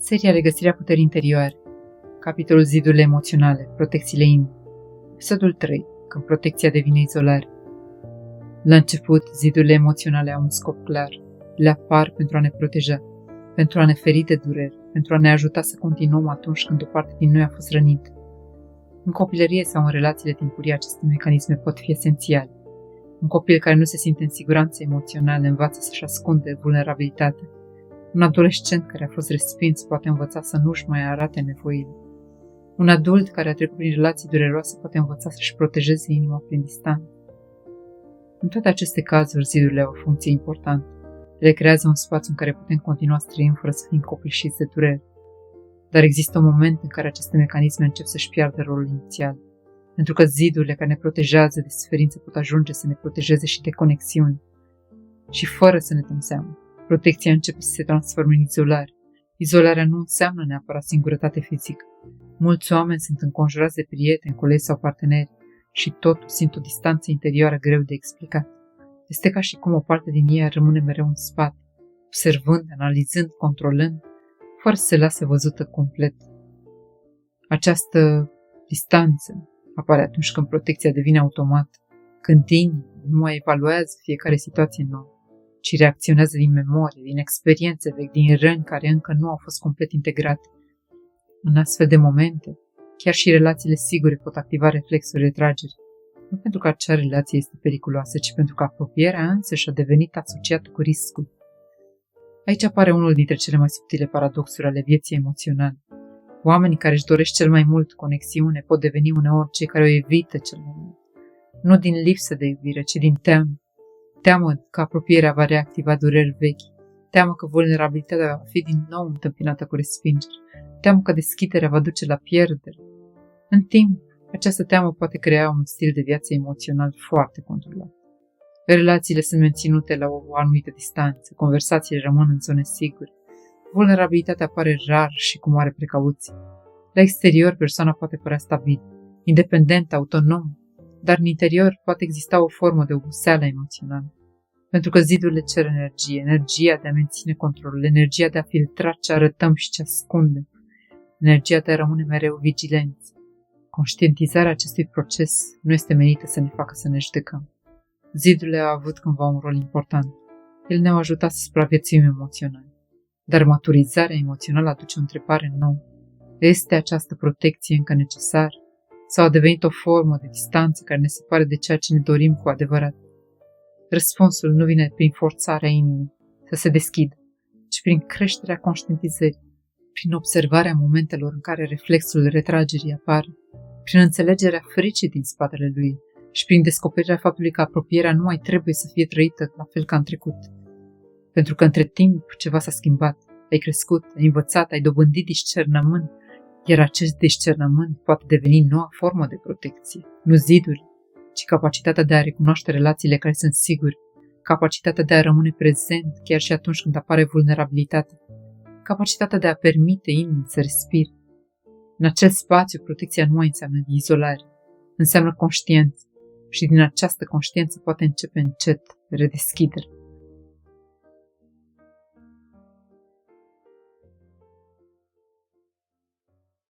Seria Regăsirea puterii interioare. Capitolul Zidurile emoționale, protecțiile inimii. Episodul 3. Când protecția devine izolare. La început, zidurile emoționale au un scop clar. Le apar pentru a ne proteja, pentru a ne feri de dureri, pentru a ne ajuta să continuăm atunci când o parte din noi a fost rănită. În copilărie sau în relațiile timpurii, aceste mecanisme pot fi esențiale. Un copil care nu se simte în siguranță emoțională învață să-și ascunde vulnerabilitatea. Un adolescent care a fost respins poate învăța să nu-și mai arate nevoile. Un adult care a trecut prin relații dureroase poate învăța să-și protejeze inima prin distanță. În toate aceste cazuri, zidurile au o funcție importantă. Le creează un spațiu în care putem continua să trăim fără să fim copleșiți de durere. Dar există un moment în care aceste mecanisme încep să-și piardă rolul inițial. Pentru că zidurile care ne protejează de suferință pot ajunge să ne protejeze și de conexiuni. Și fără să ne dăm seama, protecția începe să se transforme în izolare. Izolarea nu înseamnă neapărat singurătate fizică. Mulți oameni sunt înconjurați de prieteni, colegi sau parteneri și totuși simt o distanță interioară greu de explicat. Este ca și cum o parte din ei rămâne mereu în spate, observând, analizând, controlând, fără să se lase văzută complet. Această distanță apare atunci când protecția devine automată, când inima nu mai evaluează fiecare situație nouă, ci reacționează din memorie, din experiențe vechi, din răni care încă nu au fost complet integrate. În astfel de momente, chiar și relațiile sigure pot activa reflexul retragerii, nu pentru că acea relație este periculoasă, ci pentru că apropierea însăși a devenit asociată cu riscul. Aici apare unul dintre cele mai subtile paradoxuri ale vieții emoționale. Oamenii care își doresc cel mai mult conexiune pot deveni uneori cei care o evită cel mai mult. Nu din lipsă de iubire, ci din teamă. Teamă că apropierea va reactiva dureri vechi. Teamă că vulnerabilitatea va fi din nou întâmpinată cu respingere. Teamă că deschiderea va duce la pierdere. În timp, această teamă poate crea un stil de viață emoțional foarte controlat. Relațiile sunt menținute la o anumită distanță, conversațiile rămân în zone sigure. Vulnerabilitatea apare rar și cu mare precauție. La exterior, persoana poate părea stabilă, independentă, autonomă, dar în interior poate exista o formă de oboseală emoțională. Pentru că zidurile cer energie, energia de a menține controlul, energia de a filtra ce arătăm și ce ascundem, energia de a rămâne mereu vigilenți. Conștientizarea acestui proces nu este menită să ne facă să ne judecăm. Zidurile au avut cândva un rol important. Ele ne-au ajutat să supraviețuim emoțional. Dar maturizarea emoțională aduce o întrebare nouă. Este această protecție încă necesară? Sau a devenit o formă de distanță care ne separă de ceea ce ne dorim cu adevărat? Răspunsul nu vine prin forțarea inimii să se deschidă, ci prin creșterea conștientizării, prin observarea momentelor în care reflexul retragerii apare, prin înțelegerea fricii din spatele lui și prin descoperirea faptului că apropierea nu mai trebuie să fie trăită la fel ca în trecut. Pentru că între timp ceva s-a schimbat, ai crescut, ai învățat, ai dobândit discernământ, iar acest discernământ poate deveni noua formă de protecție, nu ziduri, ci capacitatea de a recunoaște relațiile care sunt sigure, capacitatea de a rămâne prezent chiar și atunci când apare vulnerabilitatea, capacitatea de a permite inimii să respire. În acel spațiu, protecția nu mai înseamnă izolare, înseamnă conștiință și din această conștiință poate începe încet redeschidere.